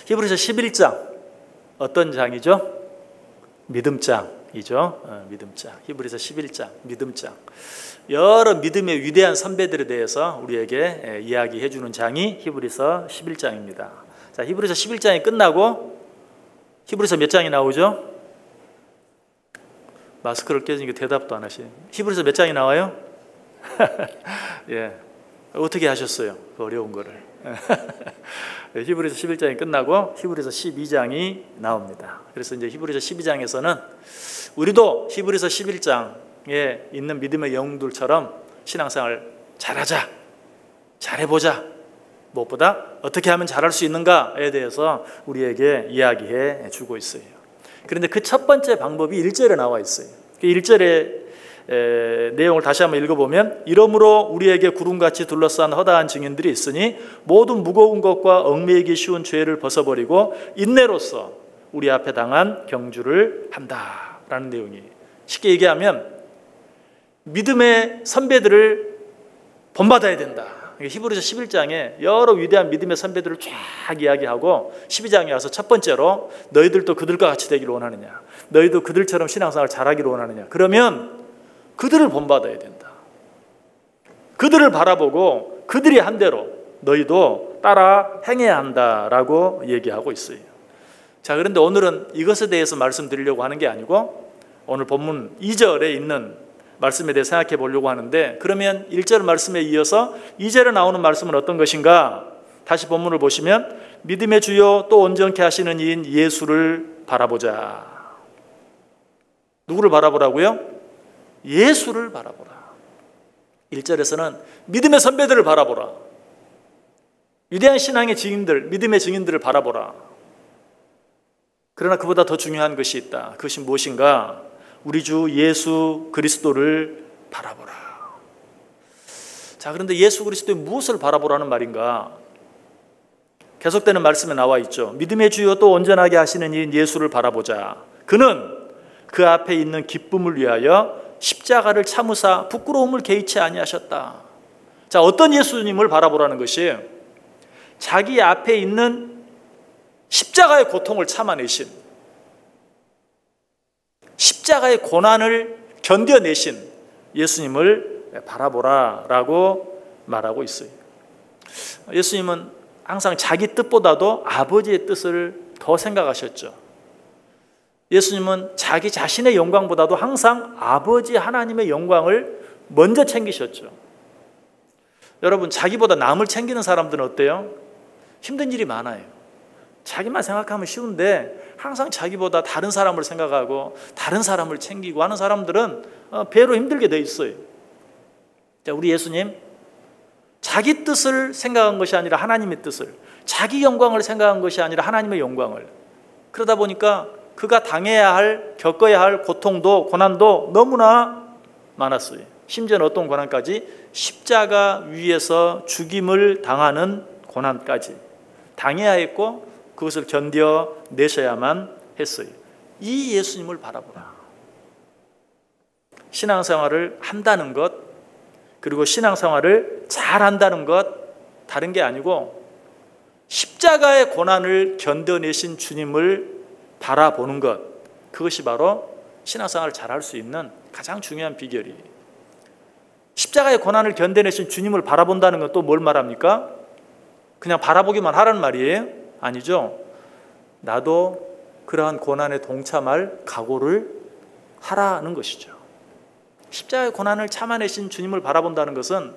히브리서 11장 어떤 장이죠? 믿음장이죠. 믿음장. 히브리서 11장 믿음장. 여러 믿음의 위대한 선배들에 대해서 우리에게 이야기해 주는 장이 히브리서 11장입니다. 자, 히브리서 11장이 끝나고 히브리서 몇 장이 나오죠? 마스크를 껴주니까 대답도 안 하시네요. 히브리서 몇 장이 나와요? 예. 어떻게 하셨어요? 그 어려운 거를. 히브리서 11장이 끝나고 히브리서 12장이 나옵니다. 그래서 이제 히브리서 12장에서는 우리도 히브리서 11장에 있는 믿음의 영웅들처럼 신앙생활 잘하자, 잘해보자, 무엇보다 어떻게 하면 잘할 수 있는가에 대해서 우리에게 이야기해 주고 있어요. 그런데 그 첫 번째 방법이 1절에 나와 있어요. 그 1절에 내용을 다시 한번 읽어보면, 이러므로 우리에게 구름같이 둘러싼 허다한 증인들이 있으니 모든 무거운 것과 얽매이기 쉬운 죄를 벗어버리고 인내로써 우리 앞에 당한 경주를 한다라는 내용이에요. 쉽게 얘기하면 믿음의 선배들을 본받아야 된다. 히브리서 11장에 여러 위대한 믿음의 선배들을 쫙 이야기하고 12장에 와서 첫 번째로 너희들도 그들과 같이 되기를 원하느냐, 너희도 그들처럼 신앙생활을 잘하기를 원하느냐, 그러면 그들을 본받아야 된다. 그들을 바라보고 그들이 한 대로 너희도 따라 행해야 한다라고 얘기하고 있어요. 자, 그런데 오늘은 이것에 대해서 말씀드리려고 하는 게 아니고 오늘 본문 2절에 있는 말씀에 대해 생각해 보려고 하는데, 그러면 1절 말씀에 이어서 2절에 나오는 말씀은 어떤 것인가? 다시 본문을 보시면 믿음의 주요 또 온전케 하시는 이인 예수를 바라보자. 누구를 바라보라고요? 예수를 바라보라. 1절에서는 믿음의 선배들을 바라보라. 위대한 신앙의 증인들, 믿음의 증인들을 바라보라. 그러나 그보다 더 중요한 것이 있다. 그것이 무엇인가? 우리 주 예수 그리스도를 바라보라. 자, 그런데 예수 그리스도의 무엇을 바라보라는 말인가? 계속되는 말씀에 나와 있죠. 믿음의 주요 또 온전하게 하시는 이인 예수를 바라보자. 그는 그 앞에 있는 기쁨을 위하여 십자가를 참으사 부끄러움을 개의치 아니하셨다. 자, 어떤 예수님을 바라보라는 것이 자기 앞에 있는 십자가의 고통을 참아내신, 십자가의 고난을 견뎌내신 예수님을 바라보라라고 말하고 있어요. 예수님은 항상 자기 뜻보다도 아버지의 뜻을 더 생각하셨죠. 예수님은 자기 자신의 영광보다도 항상 아버지 하나님의 영광을 먼저 챙기셨죠. 여러분, 자기보다 남을 챙기는 사람들은 어때요? 힘든 일이 많아요. 자기만 생각하면 쉬운데 항상 자기보다 다른 사람을 생각하고 다른 사람을 챙기고 하는 사람들은 배로 힘들게 돼 있어요. 자, 우리 예수님 자기 뜻을 생각한 것이 아니라 하나님의 뜻을, 자기 영광을 생각한 것이 아니라 하나님의 영광을, 그러다 보니까 그가 당해야 할, 겪어야 할 고통도 고난도 너무나 많았어요. 심지어는 어떤 고난까지? 십자가 위에서 죽임을 당하는 고난까지 당해야 했고 그것을 견뎌내셔야만 했어요. 이 예수님을 바라보라. 신앙생활을 한다는 것, 그리고 신앙생활을 잘한다는 것, 다른 게 아니고 십자가의 고난을 견뎌내신 주님을 바라보는 것, 그것이 바로 신앙생활을 잘할 수 있는 가장 중요한 비결이에요. 십자가의 고난을 견뎌내신 주님을 바라본다는 건 또 뭘 말합니까? 그냥 바라보기만 하라는 말이에요? 아니죠. 나도 그러한 고난에 동참할 각오를 하라는 것이죠. 십자가의 고난을 참아내신 주님을 바라본다는 것은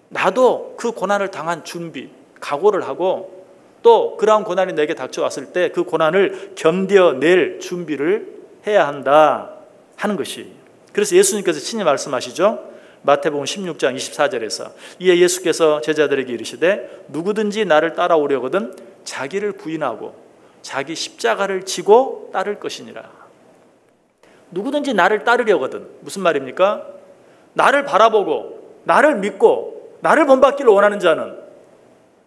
나도 그 고난을 당한 준비, 각오를 하고 또 그러한 고난이 내게 닥쳐왔을 때 그 고난을 견뎌낼 준비를 해야 한다 하는 것이. 그래서 예수님께서 친히 말씀하시죠. 마태복음 16장 24절에서 이에 예수께서 제자들에게 이르시되 누구든지 나를 따라오려거든 자기를 부인하고 자기 십자가를 지고 따를 것이니라. 누구든지 나를 따르려거든, 무슨 말입니까? 나를 바라보고 나를 믿고 나를 본받기를 원하는 자는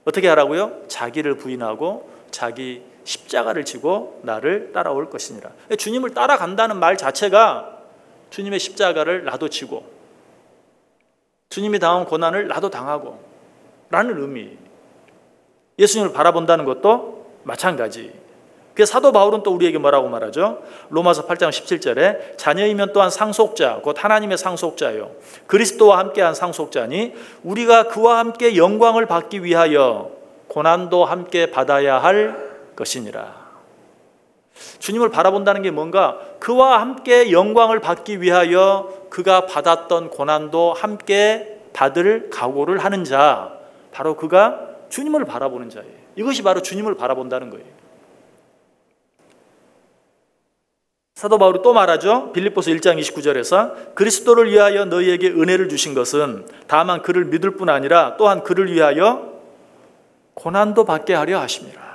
어떻게 하라고요? 자기를 부인하고 자기 십자가를 지고 나를 따라올 것이니라. 주님을 따라간다는 말 자체가 주님의 십자가를 나도 지고 주님이 당한 고난을 나도 당하고 라는 의미. 예수님을 바라본다는 것도 마찬가지. 그래서 사도 바울은 또 우리에게 뭐라고 말하죠? 로마서 8장 17절에 자녀이면 또한 상속자, 곧 하나님의 상속자요, 그리스도와 함께한 상속자니 우리가 그와 함께 영광을 받기 위하여 고난도 함께 받아야 할 것이니라. 주님을 바라본다는 게 뭔가 그와 함께 영광을 받기 위하여 그가 받았던 고난도 함께 받을 각오를 하는 자, 바로 그가 주님을 바라보는 자예요. 이것이 바로 주님을 바라본다는 거예요. 사도 바울이 또 말하죠. 빌립보서 1장 29절에서 그리스도를 위하여 너희에게 은혜를 주신 것은 다만 그를 믿을 뿐 아니라 또한 그를 위하여 고난도 받게 하려 하심이라.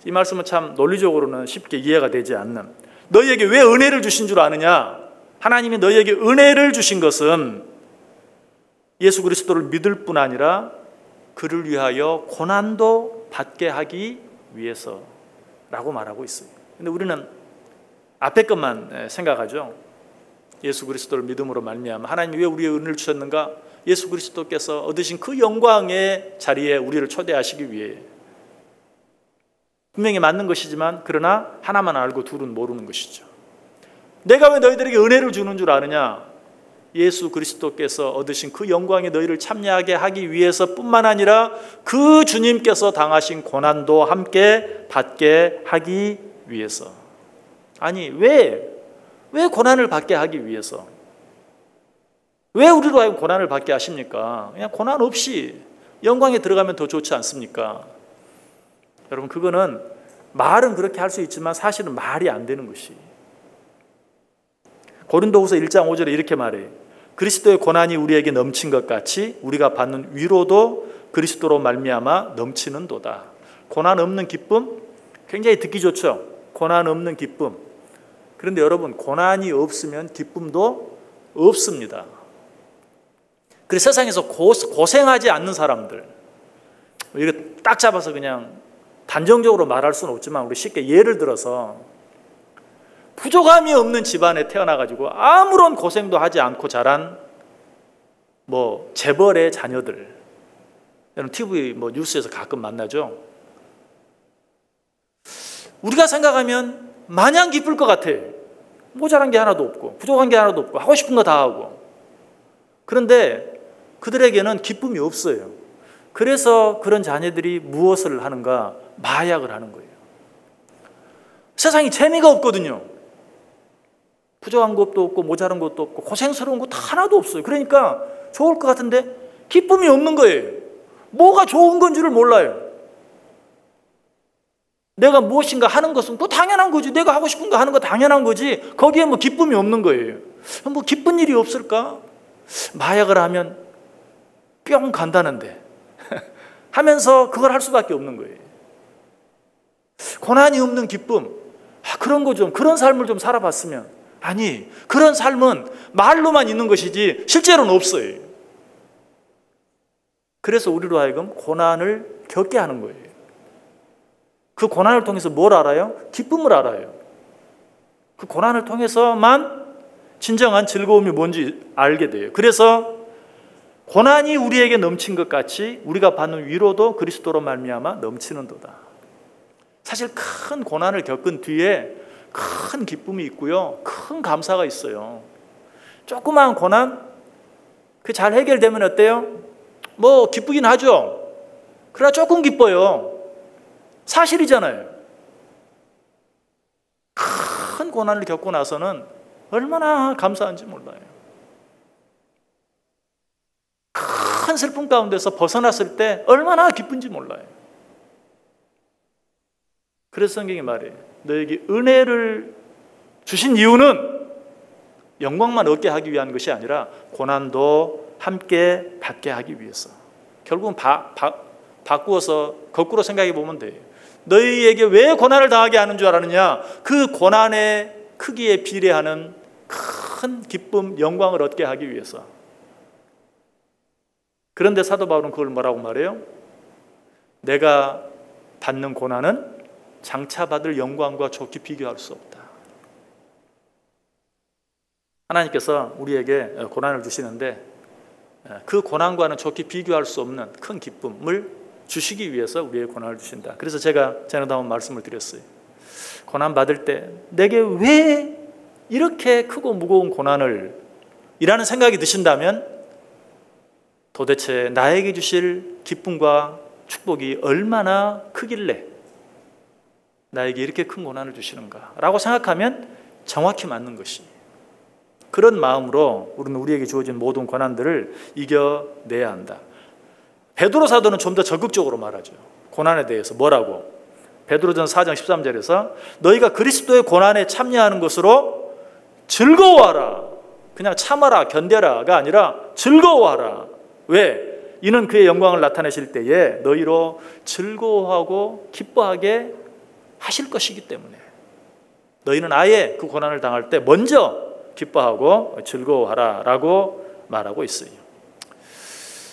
이 말씀은 참 논리적으로는 쉽게 이해가 되지 않는, 너희에게 왜 은혜를 주신 줄 아느냐? 하나님이 너희에게 은혜를 주신 것은 예수 그리스도를 믿을 뿐 아니라 그를 위하여 고난도 받게 하기 위해서라고 말하고 있어요. 근데 우리는 앞에 것만 생각하죠. 예수 그리스도를 믿음으로 말미암아 하나님이 왜 우리의 은혜를 주셨는가? 예수 그리스도께서 얻으신 그 영광의 자리에 우리를 초대하시기 위해. 분명히 맞는 것이지만 그러나 하나만 알고 둘은 모르는 것이죠. 내가 왜 너희들에게 은혜를 주는 줄 아느냐? 예수 그리스도께서 얻으신 그 영광에 너희를 참여하게 하기 위해서 뿐만 아니라 그 주님께서 당하신 고난도 함께 받게 하기 위해서. 아니 왜 고난을 받게 하기 위해서? 왜 우리로 하여금 고난을 받게 하십니까? 그냥 고난 없이 영광에 들어가면 더 좋지 않습니까? 여러분, 그거는 말은 그렇게 할 수 있지만 사실은 말이 안 되는 것이. 고린도후서 1장 5절에 이렇게 말해요. 그리스도의 고난이 우리에게 넘친 것 같이 우리가 받는 위로도 그리스도로 말미암아 넘치는도다. 고난 없는 기쁨? 굉장히 듣기 좋죠. 고난 없는 기쁨. 그런데 여러분, 고난이 없으면 기쁨도 없습니다. 그래서 세상에서 고생하지 않는 사람들, 이거 딱 잡아서 그냥 단정적으로 말할 수는 없지만 우리 쉽게 예를 들어서 부족함이 없는 집안에 태어나가지고 아무런 고생도 하지 않고 자란 재벌의 자녀들, 여러분 TV 뉴스에서 가끔 만나죠. 우리가 생각하면 마냥 기쁠 것 같아. 모자란 게 하나도 없고 부족한 게 하나도 없고 하고 싶은 거 다 하고. 그런데 그들에게는 기쁨이 없어요. 그래서 그런 자녀들이 무엇을 하는가? 마약을 하는 거예요. 세상이 재미가 없거든요. 부족한 것도 없고 모자란 것도 없고 고생스러운 것도 하나도 없어요. 그러니까 좋을 것 같은데 기쁨이 없는 거예요. 뭐가 좋은 건지를 몰라요. 내가 무엇인가 하는 것은 또 당연한 거지. 내가 하고 싶은 거 하는 거 당연한 거지. 거기에 기쁨이 없는 거예요. 기쁜 일이 없을까? 마약을 하면 뿅 간다는데 하면서 그걸 할 수밖에 없는 거예요. 고난이 없는 기쁨, 그런 거 좀, 그런 삶을 좀 살아봤으면. 아니, 그런 삶은 말로만 있는 것이지 실제로는 없어요. 그래서 우리로 하여금 고난을 겪게 하는 거예요. 그 고난을 통해서 뭘 알아요? 기쁨을 알아요. 그 고난을 통해서만 진정한 즐거움이 뭔지 알게 돼요. 그래서 고난이 우리에게 넘친 것 같이 우리가 받는 위로도 그리스도로 말미암아 넘치는도다. 사실 큰 고난을 겪은 뒤에 큰 기쁨이 있고요, 큰 감사가 있어요. 조그마한 고난, 그 잘 해결되면 어때요? 기쁘긴 하죠. 그러나 조금 기뻐요. 사실이잖아요. 큰 고난을 겪고 나서는 얼마나 감사한지 몰라요. 큰 슬픔 가운데서 벗어났을 때 얼마나 기쁜지 몰라요. 그래서 성경이 말해요. 너에게 은혜를 주신 이유는 영광만 얻게 하기 위한 것이 아니라 고난도 함께 받게 하기 위해서. 결국은 바꾸어서 거꾸로 생각해 보면 돼요. 너희에게 왜 고난을 당하게 하는 줄 알았느냐? 그 고난의 크기에 비례하는 큰 기쁨, 영광을 얻게 하기 위해서. 그런데 사도 바울은 그걸 뭐라고 말해요? 내가 받는 고난은 장차 받을 영광과 좋게 비교할 수 없다. 하나님께서 우리에게 고난을 주시는데 그 고난과는 좋게 비교할 수 없는 큰 기쁨을 주시기 위해서 우리에게 고난을 주신다. 그래서 제가 전에도 한번 말씀을 드렸어요. 고난 받을 때 내게 왜 이렇게 크고 무거운 고난을 이라는 생각이 드신다면 도대체 나에게 주실 기쁨과 축복이 얼마나 크길래 나에게 이렇게 큰 고난을 주시는가 라고 생각하면 정확히 맞는 것이, 그런 마음으로 우리는 우리에게 주어진 모든 고난들을 이겨내야 한다. 베드로 사도는 좀 더 적극적으로 말하죠. 고난에 대해서 뭐라고? 베드로전 4장 13절에서 너희가 그리스도의 고난에 참여하는 것으로 즐거워하라. 그냥 참아라, 견뎌라가 아니라 즐거워하라. 왜? 이는 그의 영광을 나타내실 때에 너희로 즐거워하고 기뻐하게 하실 것이기 때문에. 너희는 아예 그 고난을 당할 때 먼저 기뻐하고 즐거워하라 라고 말하고 있어요.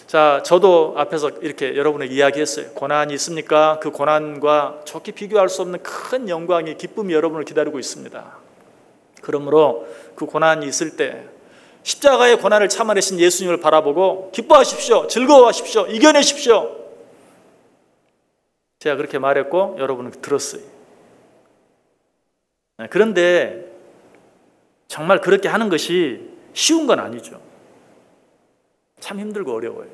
자, 저도 앞에서 이렇게 여러분에게 이야기했어요. 고난이 있습니까? 그 고난과 좋게 비교할 수 없는 큰 영광이, 기쁨이 여러분을 기다리고 있습니다. 그러므로 그 고난이 있을 때 십자가의 고난을 참아내신 예수님을 바라보고 기뻐하십시오. 즐거워하십시오. 이겨내십시오. 제가 그렇게 말했고 여러분은 들었어요. 그런데 정말 그렇게 하는 것이 쉬운 건 아니죠. 참 힘들고 어려워요.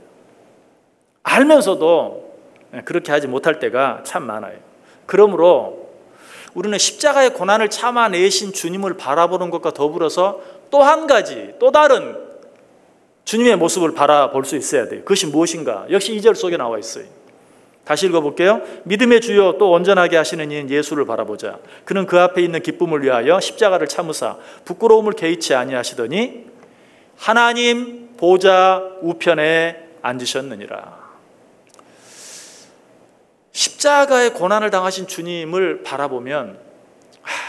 알면서도 그렇게 하지 못할 때가 참 많아요. 그러므로 우리는 십자가의 고난을 참아내신 주님을 바라보는 것과 더불어서 또 한 가지, 또 다른 주님의 모습을 바라볼 수 있어야 돼요. 그것이 무엇인가? 역시 2절 속에 나와 있어요. 다시 읽어볼게요. 믿음의 주요 또 온전하게 하시는 이인 예수를 바라보자. 그는 그 앞에 있는 기쁨을 위하여 십자가를 참으사 부끄러움을 개의치 아니하시더니 하나님 보좌 우편에 앉으셨느니라. 십자가의 고난을 당하신 주님을 바라보면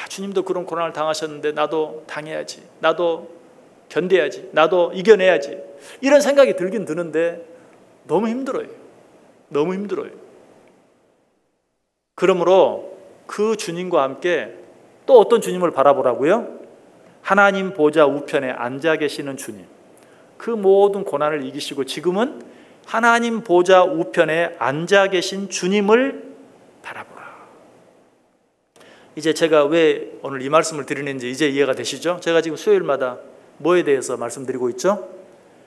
주님도 그런 고난을 당하셨는데 나도 당해야지, 나도 견뎌야지, 나도 이겨내야지, 이런 생각이 들긴 드는데 너무 힘들어요. 너무 힘들어요. 그러므로 그 주님과 함께 또 어떤 주님을 바라보라고요? 하나님 보좌 우편에 앉아 계시는 주님. 그 모든 고난을 이기시고 지금은 하나님 보좌 우편에 앉아 계신 주님을 바라보라. 이제 제가 왜 오늘 이 말씀을 드리는지 이제 이해가 되시죠? 제가 지금 수요일마다 뭐에 대해서 말씀드리고 있죠?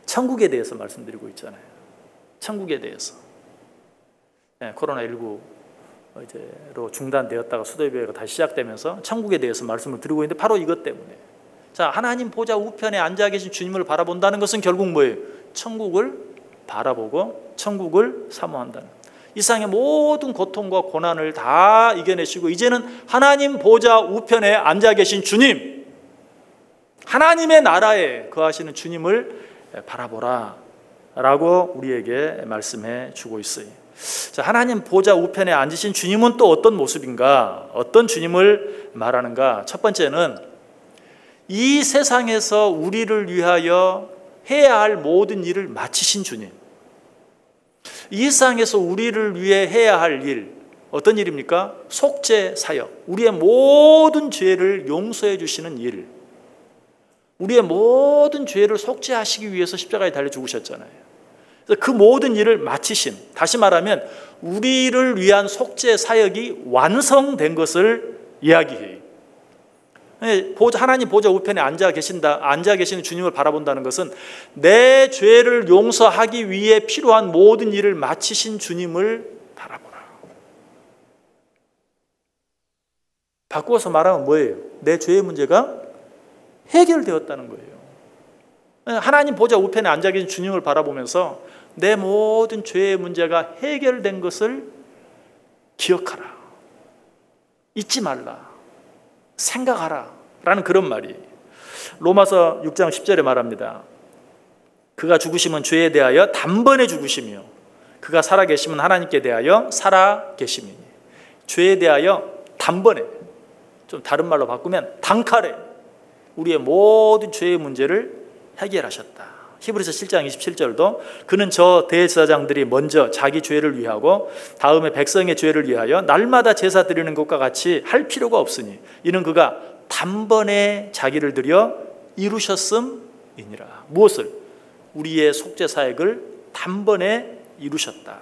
천국에 대해서 말씀드리고 있잖아요. 천국에 대해서. 네, 코로나19로 중단되었다가 수도예배가 다시 시작되면서 천국에 대해서 말씀을 드리고 있는데 바로 이것 때문에. 자, 하나님 보좌 우편에 앉아 계신 주님을 바라본다는 것은 결국 뭐예요? 천국을 바라보고 천국을 사모한다는, 이 세상의 모든 고통과 고난을 다 이겨내시고 이제는 하나님 보좌 우편에 앉아 계신 주님, 하나님의 나라에 거하시는 주님을 바라보라 라고 우리에게 말씀해 주고 있어요. 자, 하나님 보좌 우편에 앉으신 주님은 또 어떤 모습인가? 어떤 주님을 말하는가? 첫 번째는 이 세상에서 우리를 위하여 해야 할 모든 일을 마치신 주님. 이 세상에서 우리를 위해 해야 할 일, 어떤 일입니까? 속죄 사역, 우리의 모든 죄를 용서해 주시는 일, 우리의 모든 죄를 속죄하시기 위해서 십자가에 달려 죽으셨잖아요. 그래서 그 모든 일을 마치신, 다시 말하면 우리를 위한 속죄 사역이 완성된 것을 이야기해요. 하나님 보좌 우편에 앉아 계시는 주님을 바라본다는 것은 내 죄를 용서하기 위해 필요한 모든 일을 마치신 주님을 바라보라. 바꾸어서 말하면 뭐예요? 내 죄의 문제가 해결되었다는 거예요. 하나님 보좌 우편에 앉아 계신 주님을 바라보면서 내 모든 죄의 문제가 해결된 것을 기억하라, 잊지 말라, 생각하라 라는 그런 말이 로마서 6장 10절에 말합니다. 그가 죽으심은 죄에 대하여 단번에 죽으시며 그가 살아계심은 하나님께 대하여 살아계심이니. 죄에 대하여 단번에, 좀 다른 말로 바꾸면 단칼에 우리의 모든 죄의 문제를 해결하셨다. 히브리서 7장 27절도 그는 저 대제사장들이 먼저 자기 죄를 위하고 다음에 백성의 죄를 위하여 날마다 제사 드리는 것과 같이 할 필요가 없으니 이는 그가 단번에 자기를 들여 이루셨음이니라. 무엇을? 우리의 속죄 사역을 단번에 이루셨다.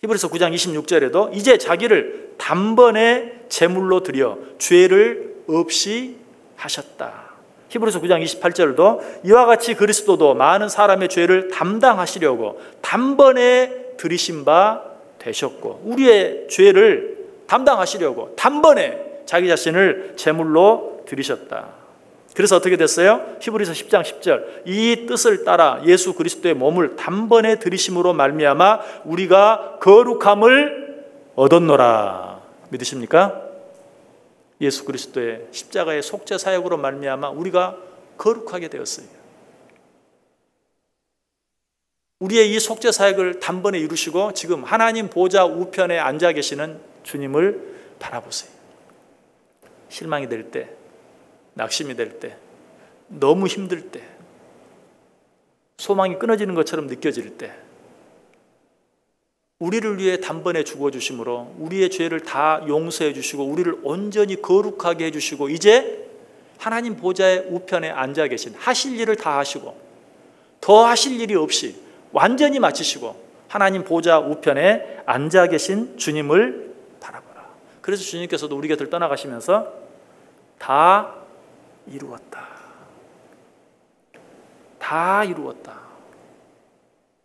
히브리서 9장 26절에도 이제 자기를 단번에 제물로 드려 죄를 없이 하셨다. 히브리서 9장 28절도 이와 같이 그리스도도 많은 사람의 죄를 담당하시려고 단번에 들이신 바 되셨고, 우리의 죄를 담당하시려고 단번에 자기 자신을 제물로 드리셨다. 그래서 어떻게 됐어요? 히브리서 10장 10절 이 뜻을 따라 예수 그리스도의 몸을 단번에 들이심으로 말미암아 우리가 거룩함을 얻었노라. 믿으십니까? 예수 그리스도의 십자가의 속죄 사역으로 말미암아 우리가 거룩하게 되었어요. 우리의 이 속죄 사역을 단번에 이루시고 지금 하나님 보좌 우편에 앉아 계시는 주님을 바라보세요. 실망이 될 때, 낙심이 될 때, 너무 힘들 때, 소망이 끊어지는 것처럼 느껴질 때 우리를 위해 단번에 죽어주심으로 우리의 죄를 다 용서해 주시고 우리를 온전히 거룩하게 해주시고 이제 하나님 보좌의 우편에 앉아 계신, 하실 일을 다 하시고 더 하실 일이 없이 완전히 마치시고 하나님 보좌 우편에 앉아 계신 주님을 바라보라. 그래서 주님께서도 우리 곁을 떠나가시면서 다 이루었다. 다 이루었다.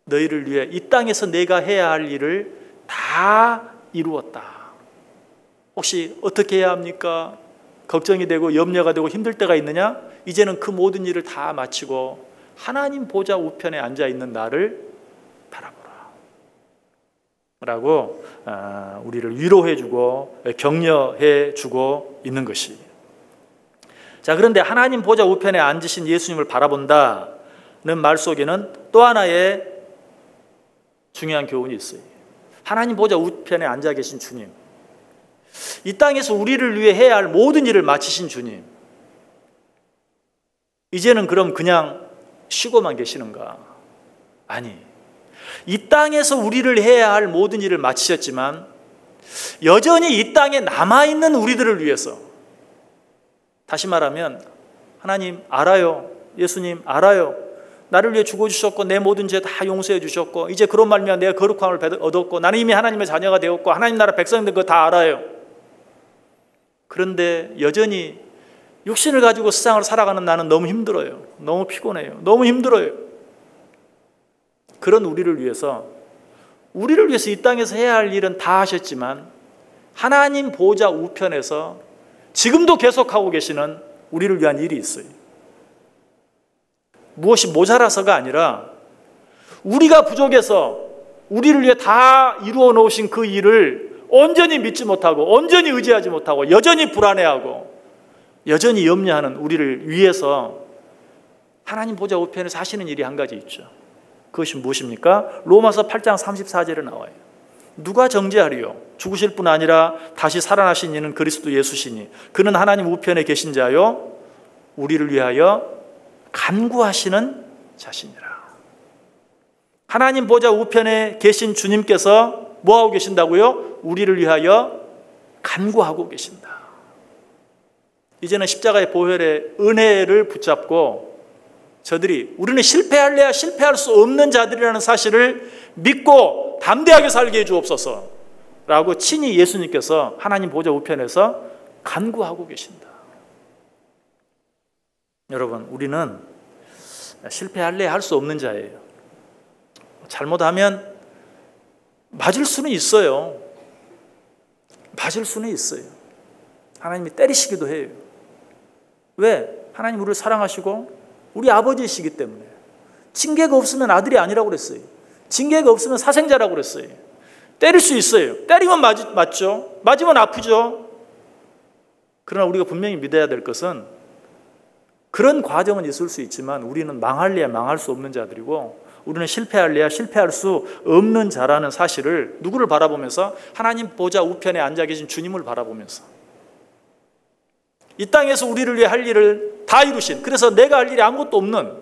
너희를 위해 이 땅에서 내가 해야 할 일을 다 이루었다. 혹시 어떻게 해야 합니까? 걱정이 되고 염려가 되고 힘들 때가 있느냐? 이제는 그 모든 일을 다 마치고 하나님 보좌 우편에 앉아 있는 나를 바라보라 라고 우리를 위로해 주고 격려해 주고 있는 것이. 자, 그런데 하나님 보좌 우편에 앉으신 예수님을 바라본다는 말 속에는 또 하나의 중요한 교훈이 있어요. 하나님 보좌 우편에 앉아 계신 주님, 이 땅에서 우리를 위해 해야 할 모든 일을 마치신 주님, 이제는 그럼 그냥 쉬고만 계시는가? 아니, 이 땅에서 우리를 해야 할 모든 일을 마치셨지만 여전히 이 땅에 남아있는 우리들을 위해서, 다시 말하면 하나님 알아요, 예수님 알아요, 나를 위해 죽어주셨고 내 모든 죄 다 용서해 주셨고 이제 그런 말미암아 내가 거룩함을 얻었고 나는 이미 하나님의 자녀가 되었고 하나님 나라 백성들 그거 다 알아요. 그런데 여전히 육신을 가지고 세상을 살아가는 나는 너무 힘들어요. 너무 피곤해요. 너무 힘들어요. 그런 우리를 위해서 이 땅에서 해야 할 일은 다 하셨지만 하나님 보좌 우편에서 지금도 계속하고 계시는 우리를 위한 일이 있어요. 무엇이 모자라서가 아니라 우리가 부족해서 우리를 위해 다 이루어 놓으신 그 일을 온전히 믿지 못하고 온전히 의지하지 못하고 여전히 불안해하고 여전히 염려하는 우리를 위해서 하나님 보좌 우편에서 하시는 일이 한 가지 있죠. 그것이 무엇입니까? 로마서 8장 34절에 나와요. 누가 정죄하리요? 죽으실 뿐 아니라 다시 살아나신 이는 그리스도 예수시니 그는 하나님 우편에 계신 자요 우리를 위하여 간구하시는 자신이라. 하나님 보좌 우편에 계신 주님께서 뭐하고 계신다고요? 우리를 위하여 간구하고 계신다. 이제는 십자가의 보혈의 은혜를 붙잡고 저들이 우리는 실패할래야 실패할 수 없는 자들이라는 사실을 믿고 담대하게 살게 해주옵소서 라고 친히 예수님께서 하나님 보좌 우편에서 간구하고 계신다. 여러분, 우리는 실패할래야 할 수 없는 자예요. 잘못하면 맞을 수는 있어요. 맞을 수는 있어요. 하나님이 때리시기도 해요. 왜? 하나님 우리를 사랑하시고 우리 아버지이시기 때문에. 징계가 없으면 아들이 아니라고 그랬어요. 징계가 없으면 사생자라고 그랬어요. 때릴 수 있어요. 때리면 맞죠. 맞으면 아프죠. 그러나 우리가 분명히 믿어야 될 것은 그런 과정은 있을 수 있지만 우리는 망할래야 망할 수 없는 자들이고 우리는 실패할래야 실패할 수 없는 자라는 사실을 누구를 바라보면서? 하나님 보좌 우편에 앉아 계신 주님을 바라보면서 이 땅에서 우리를 위해 할 일을 다 이루신, 그래서 내가 할 일이 아무것도 없는,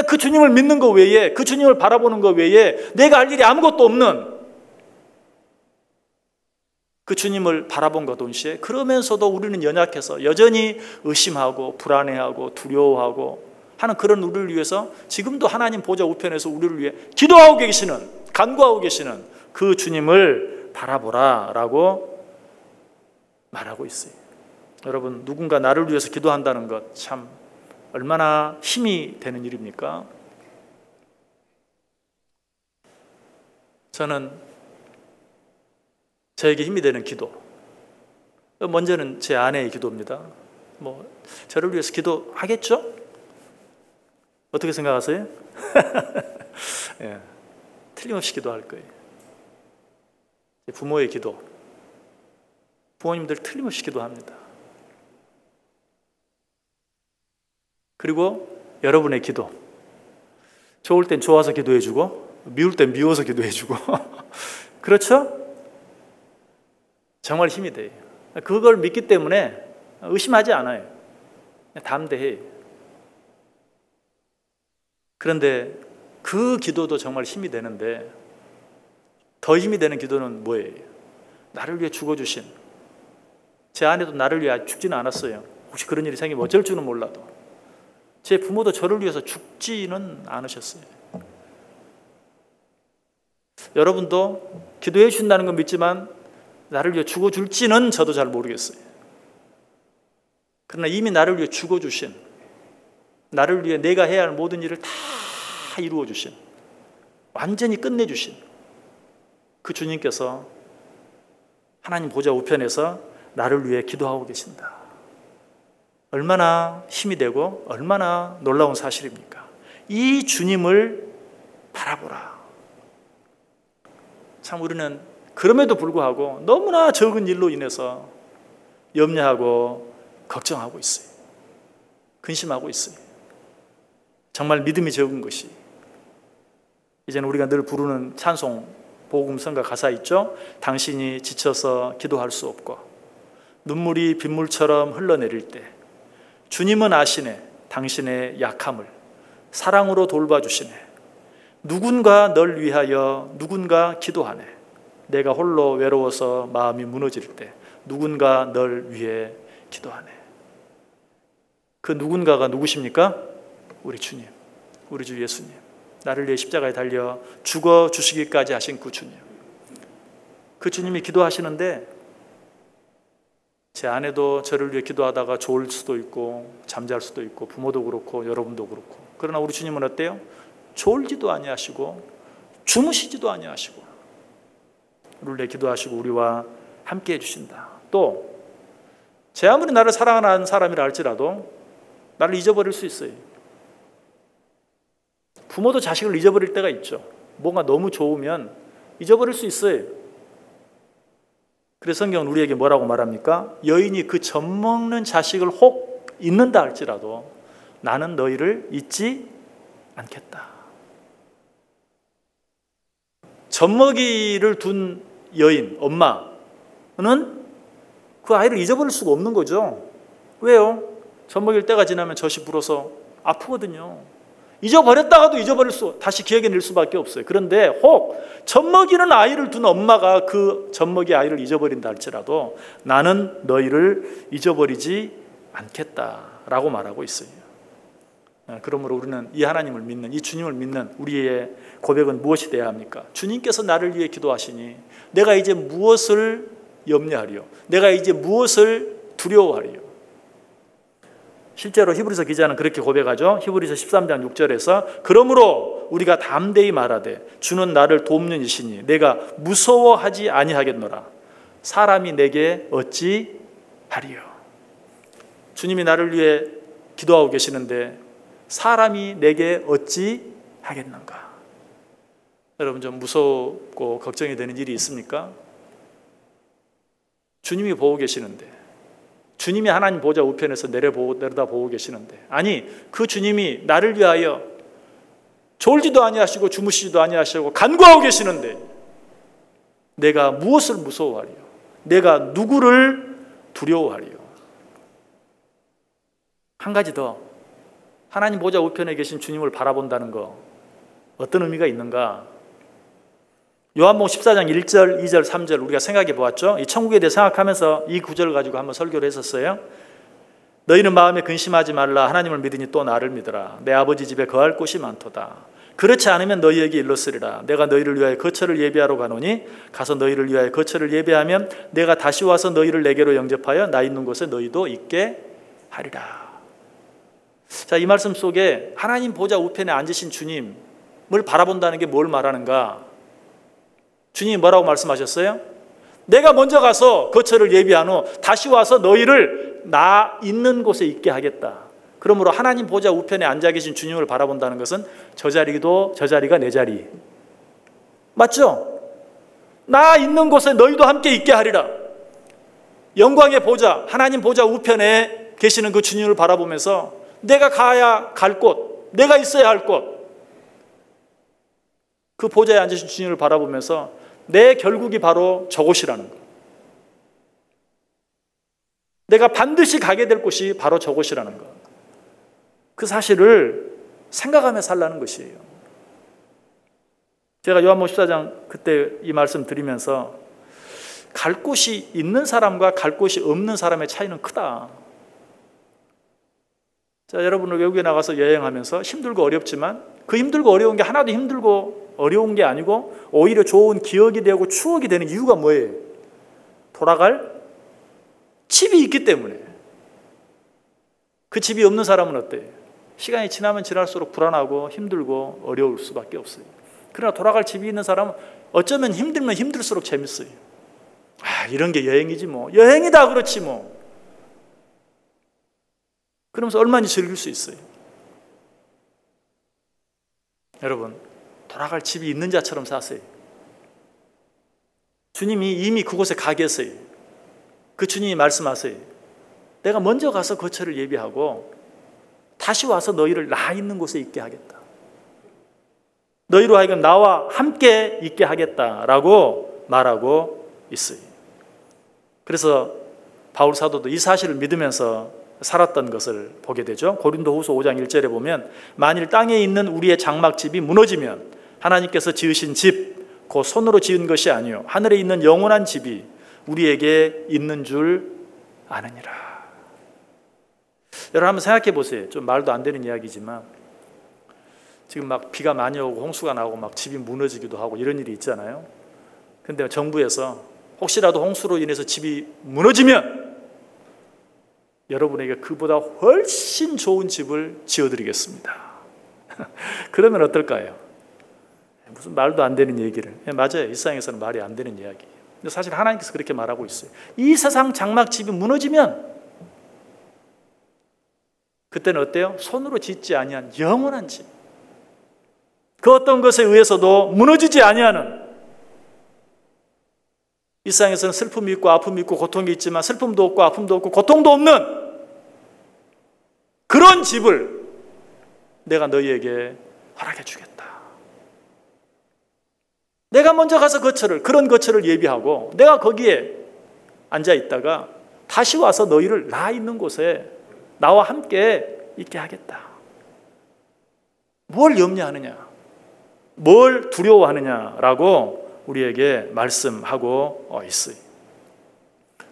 그 주님을 믿는 것 외에, 그 주님을 바라보는 것 외에 내가 할 일이 아무것도 없는 그 주님을 바라본 것 동시에 그러면서도 우리는 연약해서 여전히 의심하고 불안해하고 두려워하고 하는 그런 우리를 위해서 지금도 하나님 보좌 우편에서 우리를 위해 기도하고 계시는, 간구하고 계시는 그 주님을 바라보라 라고 말하고 있어요. 여러분, 누군가 나를 위해서 기도한다는 것 참 얼마나 힘이 되는 일입니까? 저는 저에게 힘이 되는 기도, 먼저는 제 아내의 기도입니다. 저를 위해서 기도하겠죠? 어떻게 생각하세요? 예, 틀림없이 기도할 거예요. 부모의 기도, 부모님들 틀림없이 기도합니다. 그리고 여러분의 기도, 좋을 땐 좋아서 기도해주고 미울 땐 미워서 기도해주고 그렇죠? 정말 힘이 돼요. 그걸 믿기 때문에 의심하지 않아요. 그냥 담대해요. 그런데 그 기도도 정말 힘이 되는데 더 힘이 되는 기도는 뭐예요? 나를 위해 죽어주신, 제 아내도 나를 위해 죽지는 않았어요. 혹시 그런 일이 생기면 어쩔 줄은 몰라도 제 부모도 저를 위해서 죽지는 않으셨어요. 여러분도 기도해 주신다는 건 믿지만 나를 위해 죽어줄지는 저도 잘 모르겠어요. 그러나 이미 나를 위해 죽어주신, 나를 위해 내가 해야 할 모든 일을 다 이루어주신, 완전히 끝내주신 그 주님께서 하나님 보좌 우편에서 나를 위해 기도하고 계신다. 얼마나 힘이 되고 얼마나 놀라운 사실입니까? 이 주님을 바라보라. 참 우리는 그럼에도 불구하고 너무나 적은 일로 인해서 염려하고 걱정하고 있어요. 근심하고 있어요. 정말 믿음이 적은 것이. 이제는 우리가 늘 부르는 찬송 복음성가 가사 있죠? 당신이 지쳐서 기도할 수 없고 눈물이 빗물처럼 흘러내릴 때 주님은 아시네 당신의 약함을 사랑으로 돌봐주시네. 누군가 널 위하여 누군가 기도하네. 내가 홀로 외로워서 마음이 무너질 때 누군가 널 위해 기도하네. 그 누군가가 누구십니까? 우리 주님, 우리 주 예수님. 나를 위해 십자가에 달려 죽어주시기까지 하신 그 주님. 그 주님이 기도하시는데 제 아내도 저를 위해 기도하다가 좋을 수도 있고 잠잘 수도 있고 부모도 그렇고 여러분도 그렇고, 그러나 우리 주님은 어때요? 졸지도 아니하시고 주무시지도 아니하시고 우리를 위해 기도하시고 우리와 함께 해주신다. 또 제 아무리 나를 사랑하는 사람이라 할지라도 나를 잊어버릴 수 있어요. 부모도 자식을 잊어버릴 때가 있죠. 뭔가 너무 좋으면 잊어버릴 수 있어요. 그래서 성경은 우리에게 뭐라고 말합니까? 여인이 그 젖먹는 자식을 혹 잊는다 할지라도 나는 너희를 잊지 않겠다. 젖먹이를 둔 여인, 엄마는 그 아이를 잊어버릴 수가 없는 거죠. 왜요? 젖먹일 때가 지나면 젖이 불어서 아프거든요. 잊어버렸다가도 다시 기억에 낼 수밖에 없어요. 그런데 혹 젖먹이는 아이를 둔 엄마가 그 젖먹이 아이를 잊어버린다 할지라도 나는 너희를 잊어버리지 않겠다라고 말하고 있어요. 그러므로 우리는 이 하나님을 믿는, 이 주님을 믿는 우리의 고백은 무엇이 되어야 합니까? 주님께서 나를 위해 기도하시니 내가 이제 무엇을 염려하리요? 내가 이제 무엇을 두려워하리요? 실제로 히브리서 기자는 그렇게 고백하죠. 히브리서 13장 6절에서 그러므로 우리가 담대히 말하되 주는 나를 돕는 이시니 내가 무서워하지 아니하겠노라. 사람이 내게 어찌 하리요? 주님이 나를 위해 기도하고 계시는데 사람이 내게 어찌 하겠는가? 여러분, 좀 무섭고 걱정이 되는 일이 있습니까? 주님이 보고 계시는데, 주님이 하나님 보좌 우편에서 내려다보고 계시는데, 아니 그 주님이 나를 위하여 졸지도 아니하시고 주무시지도 아니하시고 간구하고 계시는데 내가 무엇을 무서워하리요? 내가 누구를 두려워하리요? 한 가지 더, 하나님 보좌 우편에 계신 주님을 바라본다는 거 어떤 의미가 있는가? 요한복음 14장 1절, 2절, 3절 우리가 생각해 보았죠. 이 천국에 대해 생각하면서 이 구절을 가지고 한번 설교를 했었어요. 너희는 마음에 근심하지 말라. 하나님을 믿으니 또 나를 믿으라. 내 아버지 집에 거할 곳이 많도다. 그렇지 않으면 너희에게 일렀으리라. 내가 너희를 위하여 거처를 예비하러 가노니 가서 너희를 위하여 거처를 예비하면 내가 다시 와서 너희를 내게로 영접하여 나 있는 곳에 너희도 있게 하리라. 자, 이 말씀 속에 하나님 보좌 우편에 앉으신 주님을 바라본다는 게 뭘 말하는가? 주님이 뭐라고 말씀하셨어요? 내가 먼저 가서 거처를 예비한 후 다시 와서 너희를 나 있는 곳에 있게 하겠다. 그러므로 하나님 보좌 우편에 앉아 계신 주님을 바라본다는 것은 저 자리가 내 자리. 맞죠? 나 있는 곳에 너희도 함께 있게 하리라. 영광의 보좌, 하나님 보좌 우편에 계시는 그 주님을 바라보면서 내가 가야 갈 곳, 내가 있어야 할 곳, 그 보좌에 앉으신 주님을 바라보면서 내 결국이 바로 저곳이라는 것, 내가 반드시 가게 될 곳이 바로 저곳이라는 것, 그 사실을 생각하며 살라는 것이에요. 제가 요한복음 14장 그때 이 말씀 드리면서 갈 곳이 있는 사람과 갈 곳이 없는 사람의 차이는 크다. 자, 여러분은 외국에 나가서 여행하면서 힘들고 어렵지만 그 힘들고 어려운 게 하나도 힘들고 어려운 게 아니고 오히려 좋은 기억이 되고 추억이 되는 이유가 뭐예요? 돌아갈 집이 있기 때문에. 그 집이 없는 사람은 어때요? 시간이 지나면 지날수록 불안하고 힘들고 어려울 수밖에 없어요. 그러나 돌아갈 집이 있는 사람은 어쩌면 힘들면 힘들수록 재밌어요. 아, 이런 게 여행이지 뭐. 여행이다 그렇지 뭐. 그러면서 얼마든지 즐길 수 있어요. 여러분, 돌아갈 집이 있는 자처럼 사세요. 주님이 이미 그곳에 가 계세요. 그 주님이 말씀하세요. 내가 먼저 가서 거처를 예비하고 다시 와서 너희를 나 있는 곳에 있게 하겠다. 너희로 하여금 나와 함께 있게 하겠다라고 말하고 있어요. 그래서 바울 사도도 이 사실을 믿으면서 살았던 것을 보게 되죠. 고린도후서 5장 1절에 보면 만일 땅에 있는 우리의 장막집이 무너지면 하나님께서 지으신 집 곧 손으로 지은 것이 아니요 하늘에 있는 영원한 집이 우리에게 있는 줄 아느니라. 여러분 한번 생각해 보세요. 좀 말도 안 되는 이야기지만 지금 막 비가 많이 오고 홍수가 나고 막 집이 무너지기도 하고 이런 일이 있잖아요. 근데 정부에서 혹시라도 홍수로 인해서 집이 무너지면 여러분에게 그보다 훨씬 좋은 집을 지어드리겠습니다. 그러면 어떨까요? 무슨 말도 안 되는 얘기를. 맞아요. 일상에서는 말이 안 되는 이야기예요. 근데 사실 하나님께서 그렇게 말하고 있어요. 이 세상 장막집이 무너지면 그때는 어때요? 손으로 짓지 아니한 영원한 집. 그 어떤 것에 의해서도 무너지지 아니하는, 일상에서는 슬픔이 있고 아픔이 있고 고통이 있지만 슬픔도 없고 아픔도 없고 고통도 없는 그런 집을 내가 너희에게 허락해 주겠다. 내가 먼저 가서 그런 거처를 예비하고 내가 거기에 앉아 있다가 다시 와서 너희를 나 있는 곳에 나와 함께 있게 하겠다. 뭘 염려하느냐? 뭘 두려워하느냐라고 우리에게 말씀하고 있어요.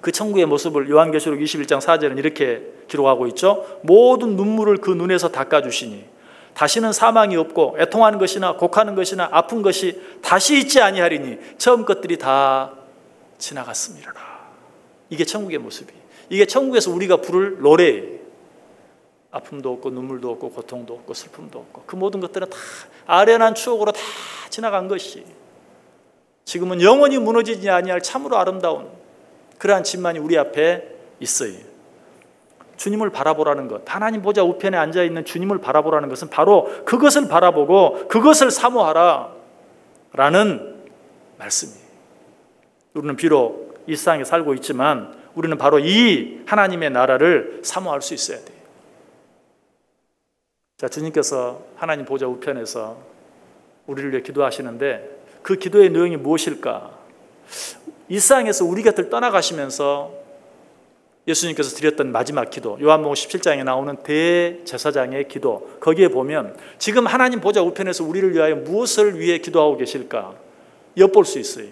그 천국의 모습을 요한계시록 21장 4절은 이렇게 기록하고 있죠. 모든 눈물을 그 눈에서 닦아주시니 다시는 사망이 없고 애통하는 것이나 곡하는 것이나 아픈 것이 다시 있지 아니하리니 처음 것들이 다 지나갔음이로라. 이게 천국의 모습이에요. 이게 천국에서 우리가 부를 노래예요. 아픔도 없고 눈물도 없고 고통도 없고 슬픔도 없고 그 모든 것들은 다 아련한 추억으로 다 지나간 것이 지금은 영원히 무너지지 아니할 참으로 아름다운 그러한 집만이 우리 앞에 있어요. 주님을 바라보라는 것, 하나님 보좌 우편에 앉아있는 주님을 바라보라는 것은 바로 그것을 바라보고 그것을 사모하라 라는 말씀이에요. 우리는 비록 이 세상에 살고 있지만 우리는 바로 이 하나님의 나라를 사모할 수 있어야 돼요. 자, 주님께서 하나님 보좌 우편에서 우리를 위해 기도하시는데 그 기도의 내용이 무엇일까? 이 세상에서 우리 곁을 떠나가시면서 예수님께서 드렸던 마지막 기도, 요한복음 17장에 나오는 대제사장의 기도, 거기에 보면 지금 하나님 보좌 우편에서 우리를 위하여 무엇을 위해 기도하고 계실까 엿볼 수 있어요.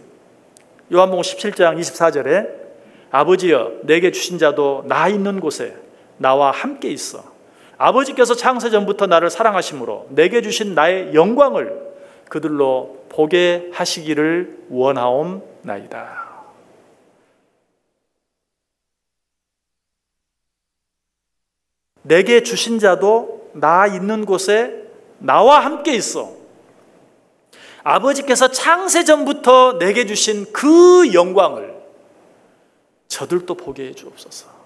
요한복음 17장 24절에 아버지여 내게 주신 자도 나 있는 곳에 나와 함께 있어 아버지께서 창세전부터 나를 사랑하심으로 내게 주신 나의 영광을 그들로 보게 하시기를 원하옵나이다. 내게 주신 자도 나 있는 곳에 나와 함께 있어. 아버지께서 창세전부터 내게 주신 그 영광을 저들도 보게 해 주옵소서.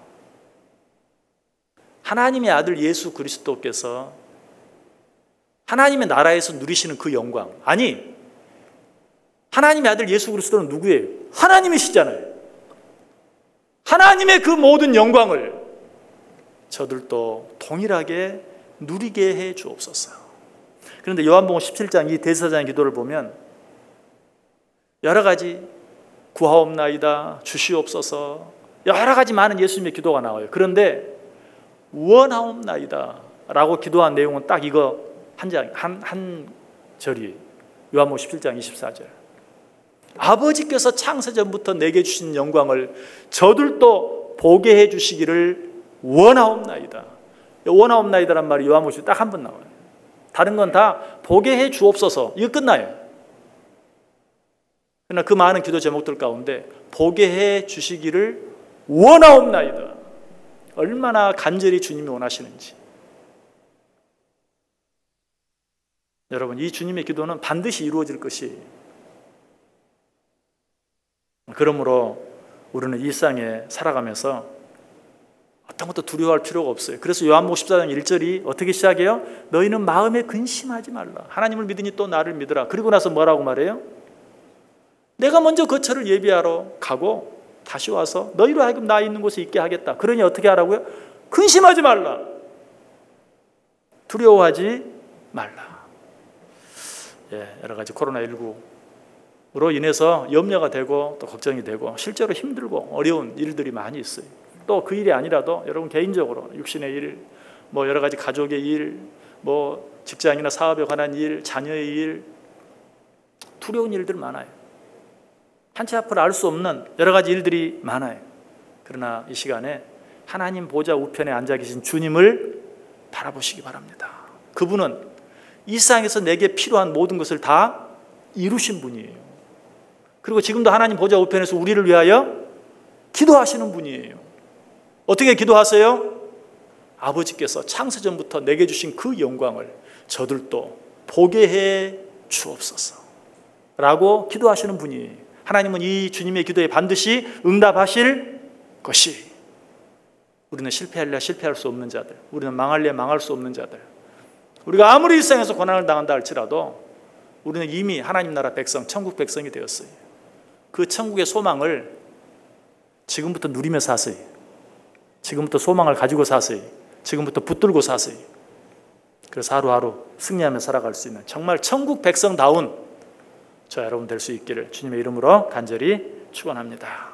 하나님의 아들 예수 그리스도께서 하나님의 나라에서 누리시는 그 영광, 아니 하나님의 아들 예수 그리스도는 누구예요? 하나님이시잖아요. 하나님의 그 모든 영광을 저들도 동일하게 누리게 해 주옵소서. 그런데 요한복음 17장 이 대제사장의 기도를 보면 여러 가지 구하옵나이다, 주시옵소서, 여러 가지 많은 예수님의 기도가 나와요. 그런데 원하옵나이다 라고 기도한 내용은 딱 이거 한 절이 요한복음 17장 24절. 아버지께서 창세전부터 내게 주신 영광을 저들도 보게 해 주시기를 원하옵나이다. 원하옵나이다란 말이 요한복음 딱 한 번 나와요. 다른 건 다 보게 해 주옵소서, 이거 끝나요. 그러나 그 많은 기도 제목들 가운데 보게 해 주시기를 원하옵나이다. 얼마나 간절히 주님이 원하시는지. 여러분, 이 주님의 기도는 반드시 이루어질 것이에요. 그러므로 우리는 일상에 살아가면서 어떤 것도 두려워할 필요가 없어요. 그래서 요한복음 14장 1절이 어떻게 시작해요? 너희는 마음에 근심하지 말라. 하나님을 믿으니 또 나를 믿으라. 그리고 나서 뭐라고 말해요? 내가 먼저 거처를 예비하러 가고 다시 와서 너희로 하여금 나 있는 곳에 있게 하겠다. 그러니 어떻게 하라고요? 근심하지 말라. 두려워하지 말라. 여러 가지 코로나19로 인해서 염려가 되고 또 걱정이 되고 실제로 힘들고 어려운 일들이 많이 있어요. 또 그 일이 아니라도 여러분 개인적으로 육신의 일, 뭐 여러 가지 가족의 일, 뭐 직장이나 사업에 관한 일, 자녀의 일, 두려운 일들 많아요. 한치 앞을 알 수 없는 여러 가지 일들이 많아요. 그러나 이 시간에 하나님 보좌 우편에 앉아 계신 주님을 바라보시기 바랍니다. 그분은 이 세상에서 내게 필요한 모든 것을 다 이루신 분이에요. 그리고 지금도 하나님 보좌 우편에서 우리를 위하여 기도하시는 분이에요. 어떻게 기도하세요? 아버지께서 창세전부터 내게 주신 그 영광을 저들도 보게 해 주옵소서 라고 기도하시는 분이에요. 하나님은 이 주님의 기도에 반드시 응답하실 것이. 우리는 실패할래 실패할 수 없는 자들, 우리는 망할래 망할 수 없는 자들, 우리가 아무리 일상에서 고난을 당한다 할지라도 우리는 이미 하나님 나라 백성, 천국 백성이 되었어요. 그 천국의 소망을 지금부터 누리며 사세요. 지금부터 소망을 가지고 사세요. 지금부터 붙들고 사세요. 그래서 하루하루 승리하며 살아갈 수 있는 정말 천국 백성다운 저 여러분 될 수 있기를 주님의 이름으로 간절히 축원합니다.